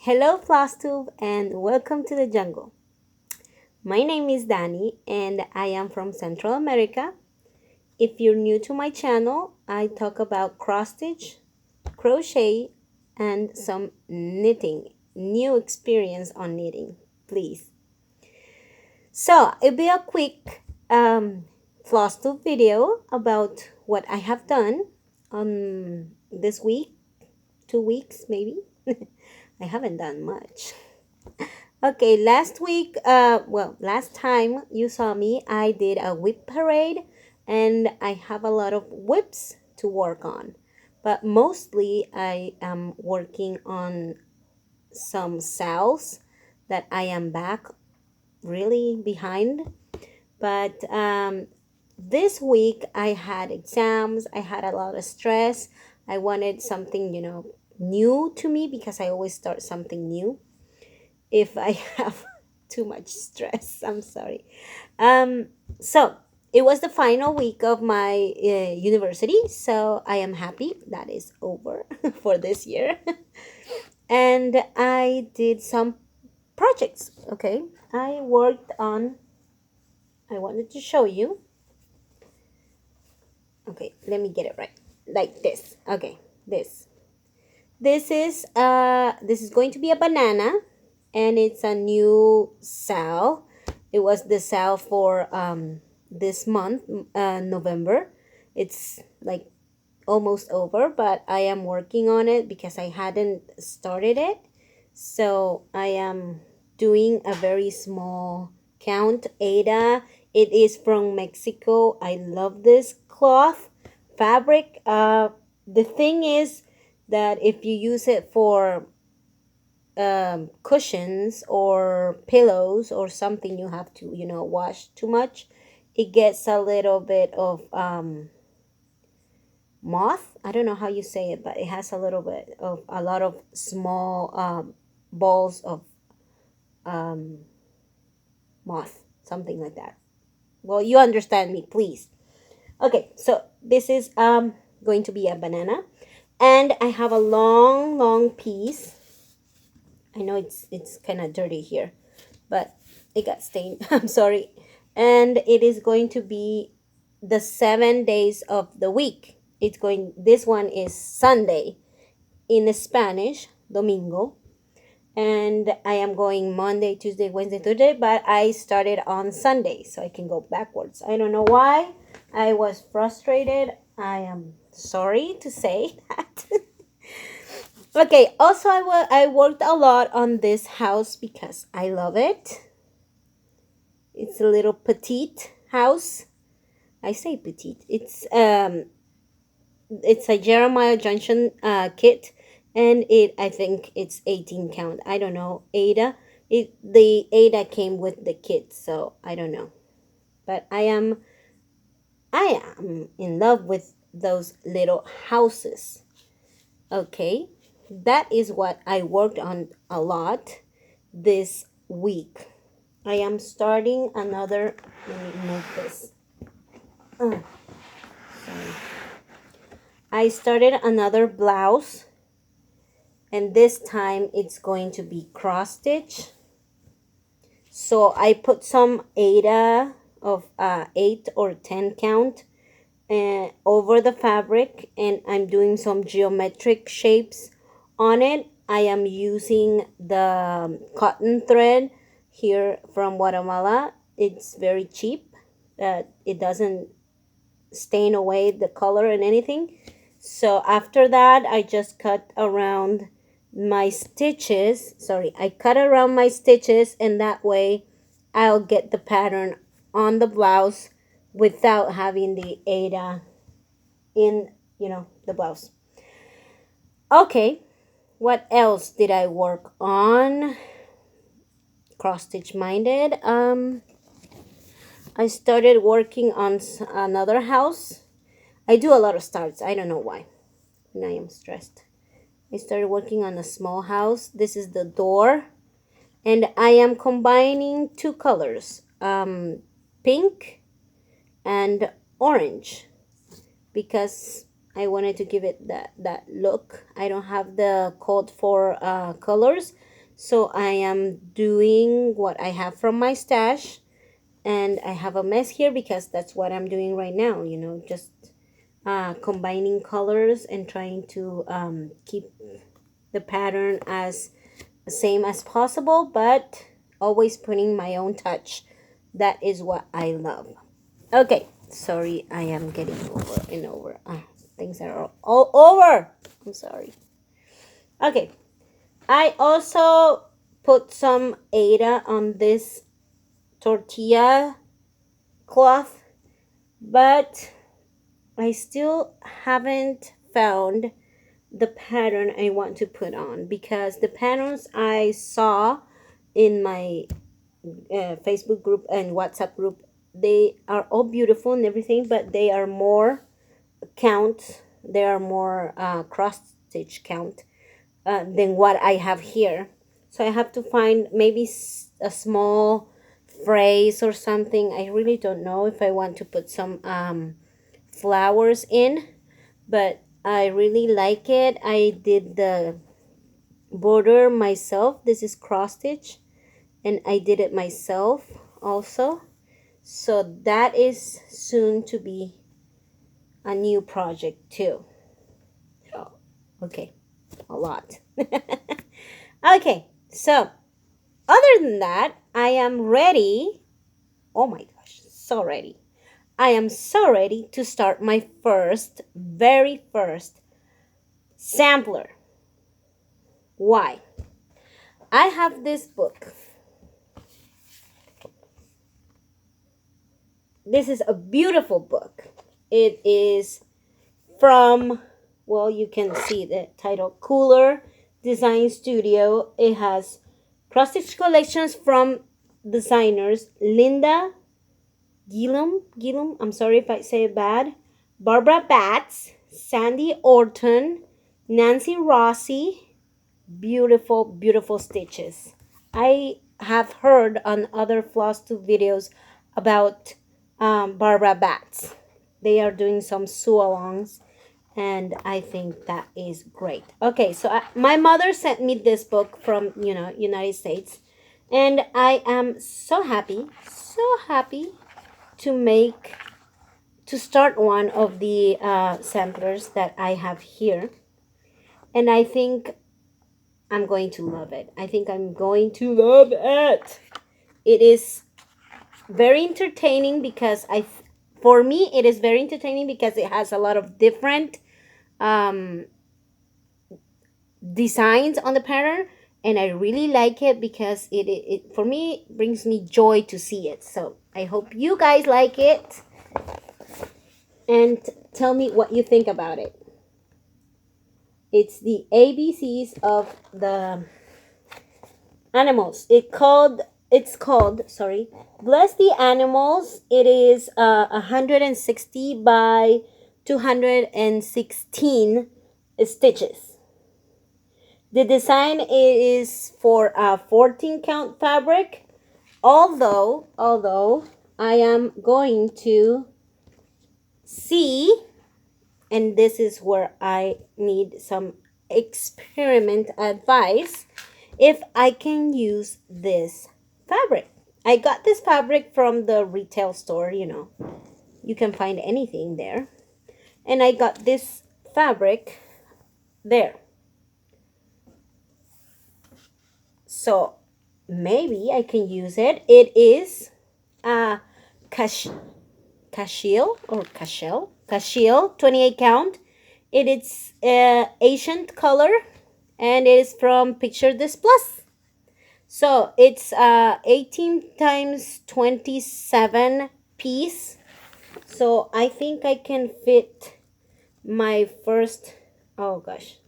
Hello, Flosstube, and welcome to the jungle. My name is Danny, and I am from Central America. If you're new to my channel, I talk about cross stitch, crochet, and some knitting, new experience on knitting, please. So, it'll be a quick Flosstube video about what I have done this week, 2 weeks maybe. I haven't done much. Okay, last time you saw me, I did a whip parade and I have a lot of whips to work on. But mostly I am working on some sales that I am back really behind. But this week I had exams, I had a lot of stress. I wanted something, new to me because I always start something new if I have too much stress. I'm sorry. So it was the final week of my university, so I am happy that is over for this year. And I did some projects. Okay, I worked on. I wanted to show you. Okay, let me get it right. Like this. Okay, this. This is going to be a banana, and it's a new sale. It was the sale for this month, November. It's like almost over, but I am working on it because I hadn't started it. So I am doing a very small count. Ada, it is from Mexico. I love this cloth fabric. The thing is that if you use it for cushions or pillows or something, you have to wash too much. It gets a little bit of moth. I don't know how you say it, but it has a little bit of a lot of small balls of um, moth, something like that. Well, you understand me, please. Okay, so this is going to be a banana, and I have a long piece. I know it's kind of dirty here, but it got stained. I'm sorry. And it is going to be the 7 days of the week. This one is Sunday in Spanish, Domingo. And I am going Monday, Tuesday, Wednesday, Thursday, but I started on Sunday, so I can go backwards. I don't know why. I was frustrated. I am sorry to say that. Okay, also I worked a lot on this house because I love it. It's a little petite house. I say petite. It's a Jeremiah Junction kit, and I think it's 18 count. I don't know. The Ada came with the kit, so I don't know. But I am in love with those little houses. Okay, that is what I worked on a lot this week. I am starting another. Let me move this. Sorry. I started another blouse, and this time it's going to be cross stitch. So I put some Ada of 8 or 10 count over the fabric, and I'm doing some geometric shapes on it. I am using the cotton thread here from Guatemala. It's very cheap. It doesn't stain away the color and anything. So after that, I just cut around my stitches. Sorry, I cut around my stitches, and that way I'll get the pattern on the blouse without having the Ada in, the blouse. Okay, what else did I work on? Cross stitch minded. I started working on another house. I do a lot of starts. I don't know why. And I am stressed. I started working on a small house. This is the door. And I am combining two colors. Pink and orange. Because I wanted to give it that look. I don't have the code for colors. So I am doing what I have from my stash, and I have a mess here because that's what I'm doing right now, just combining colors and trying to keep the pattern as same as possible, but always putting my own touch. That is what I love. Okay, sorry, I am getting over and over. Things are all over. I'm sorry. Okay, I also put some Ada on this tortilla cloth, but I still haven't found the pattern I want to put on, because the patterns I saw in my Facebook group and WhatsApp group, they are all beautiful and everything, but they are more count, they are more cross stitch count than what I have here. So I have to find maybe a small phrase or something. I really don't know if I want to put some flowers in, but I really like it. I did the border myself. This is cross stitch, and I did it myself also. So that is soon to be a new project too. Oh, okay, a lot. Okay, so other than that, I am ready. Oh my gosh, so ready. I am so ready to start my very first sampler. Why? I have this book. This is a beautiful book. It is from, well, you can see the title, Cooler Design Studio. It has cross stitch collections from designers Linda Gillum, I'm sorry if I say it bad, Barbara Batts, Sandy Orton, Nancy Rossi. Beautiful, beautiful stitches. I have heard on other Flosstube videos about Barbara Batts. They are doing some sew-alongs, and I think that is great. Okay, so my mother sent me this book from United States, and I am so happy to make to start one of the samplers that I have here, and I think I'm going to love it. I think I'm going to love it. It is very entertaining because for me, it is very entertaining because it has a lot of different um, designs on the pattern, and I really like it because it for me brings me joy to see it. So I hope you guys like it, and tell me what you think about it. It's the ABCs of the animals. It's called, sorry, Bless the Animals. It is 160 by 216 stitches. The design is for a 14 count fabric, although I am going to see, and this is where I need some experiment advice, if I can use this fabric. I got this fabric from the retail store, you can find anything there. And I got this fabric there. So maybe I can use it. It is cashel, cashel 28 count. It is Asian color, and it is from Picture This Plus. So it's 18 times 27 piece. So I think I can fit my first, oh gosh,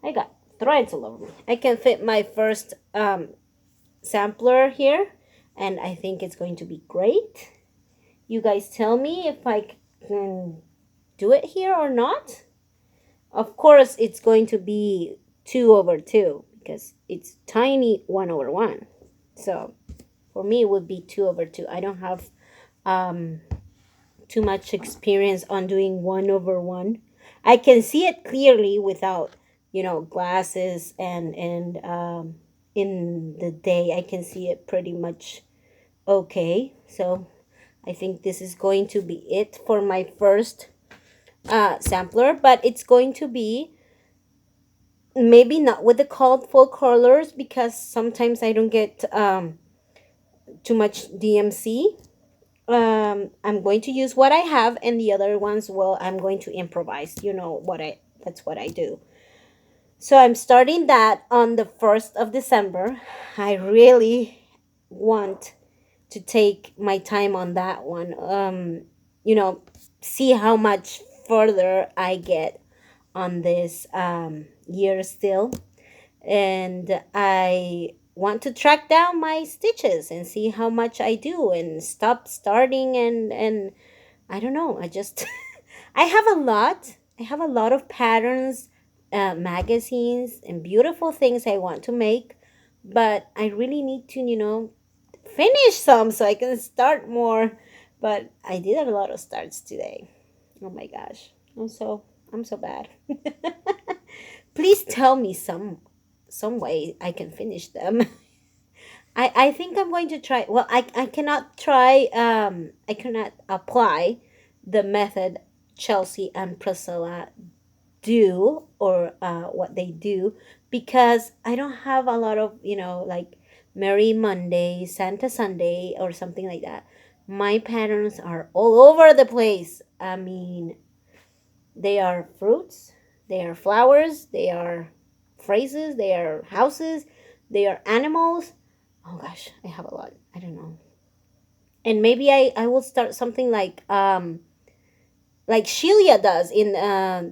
I got threads all over me. I can fit my first sampler here, and I think it's going to be great. You guys tell me if I can do it here or not. Of course, it's going to be 2/2 because it's tiny 1/1. So for me, it would be 2/2. I don't have too much experience on doing 1/1. I can see it clearly without, glasses and in the day I can see it pretty much okay. So I think this is going to be it for my first sampler, but it's going to be maybe not with the full colors because sometimes I don't get too much DMC. I'm going to use what I have, and the other ones, well, I'm going to improvise. You know what I That's what I do. So I'm starting that on the 1st of December. I really want to take my time on that one. You know, see how much further I get on this year still. And I want to track down my stitches and see how much I do and stop starting and I don't know. I just I have a lot. I have a lot of patterns, magazines, and beautiful things I want to make, but I really need to, finish some so I can start more. But I did a lot of starts today. Oh my gosh, I'm so bad. Please tell me some way I can finish them. I think I'm going to try. Well, I cannot try. I cannot apply the method Chelsea and Priscilla do, or what they do, because I don't have a lot of, like Merry Monday, Santa Sunday, or something like that. My patterns are all over the place. I mean, they are fruits, they are flowers, they are phrases, they are houses, they are animals. Oh gosh, I have a lot. I don't know. And maybe I will start something like Shelia does in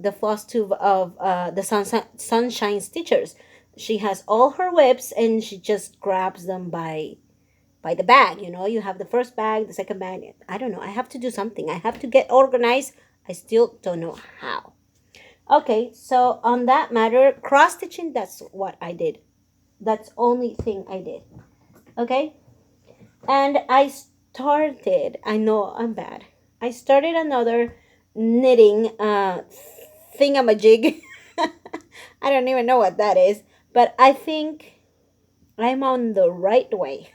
the floss tube of the Sunshine Stitchers. She has all her whips and she just grabs them by the bag. You have the first bag, the second bag. I don't know. I have to do something. I have to get organized. I still don't know how. Okay, so on that matter, cross stitching, that's what I did. That's only thing I did. Okay? And I know I'm bad. I started another knitting thingamajig. I don't even know what that is, but I think I'm on the right way.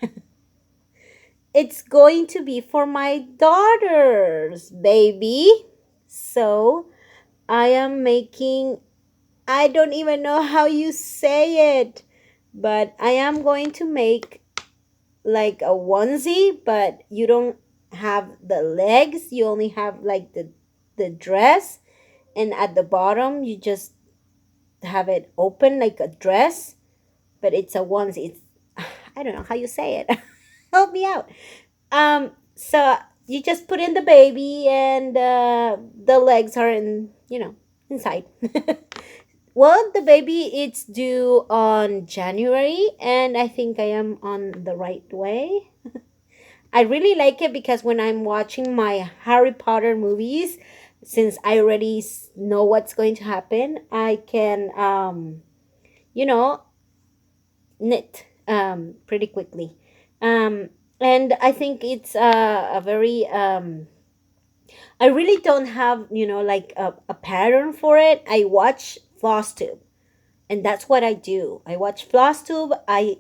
It's going to be for my daughters, baby. So I am making, I don't even know how you say it, but I am going to make like a onesie, but you don't have the legs, you only have like the dress, and at the bottom you just have it open like a dress, but it's a onesie. It's I don't know how you say it. Help me out. So you just put in the baby, and the legs are inside. Well, the baby, it's due on January, and I think I am on the right way. I really like it because when I'm watching my Harry Potter movies, since I already know what's going to happen, I can, you know, knit pretty quickly. And I think it's a very, I really don't have, like a pattern for it. I watch Flosstube, and that's what I do. I watch Flosstube. I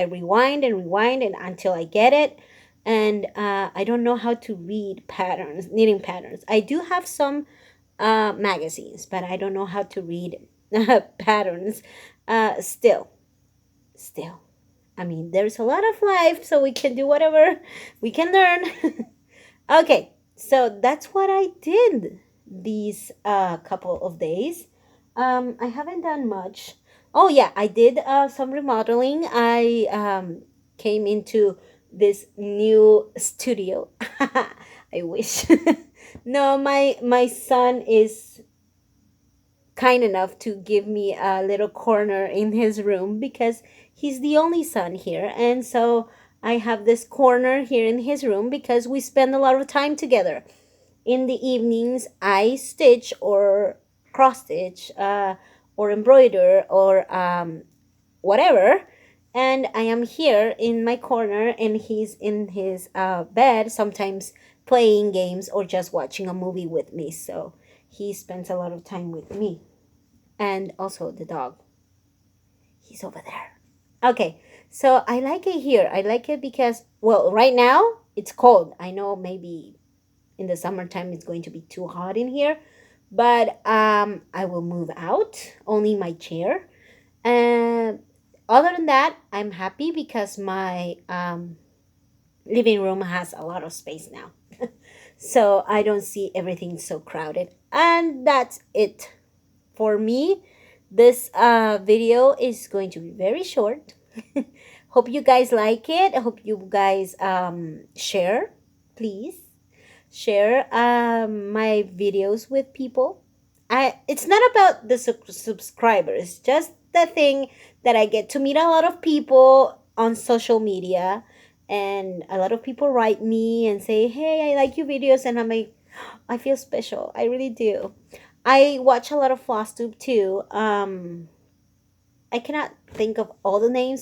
rewind and rewind and until I get it. And I don't know how to read patterns, knitting patterns. I do have some magazines, but I don't know how to read patterns. Still, I mean, there's a lot of life, so we can do whatever we can learn. Okay, so that's what I did these couple of days. I haven't done much. Oh yeah, I did some remodeling. I came into this new studio. I wish. No, my son is kind enough to give me a little corner in his room because he's the only son here, and so I have this corner here in his room because we spend a lot of time together. In the evenings, I stitch or cross stitch, or embroider, or whatever. And I am here in my corner, and he's in his bed, sometimes playing games or just watching a movie with me. So he spends a lot of time with me. And also the dog. He's over there. Okay, so I like it here. I like it because, well, right now it's cold. I know maybe in the summertime it's going to be too hot in here, but I will move out, only my chair. And other than that, I'm happy because my living room has a lot of space now. So I don't see everything so crowded. And that's it for me. This video is going to be very short. Hope you guys like it. I hope you guys share, please share my videos with people. It's not about the subscribers, just the thing that I get to meet a lot of people on social media, and a lot of people write me and say, "Hey, I like your videos," and I'm like, I feel special. I really do. I watch a lot of Flosstube too. I cannot think of all the names,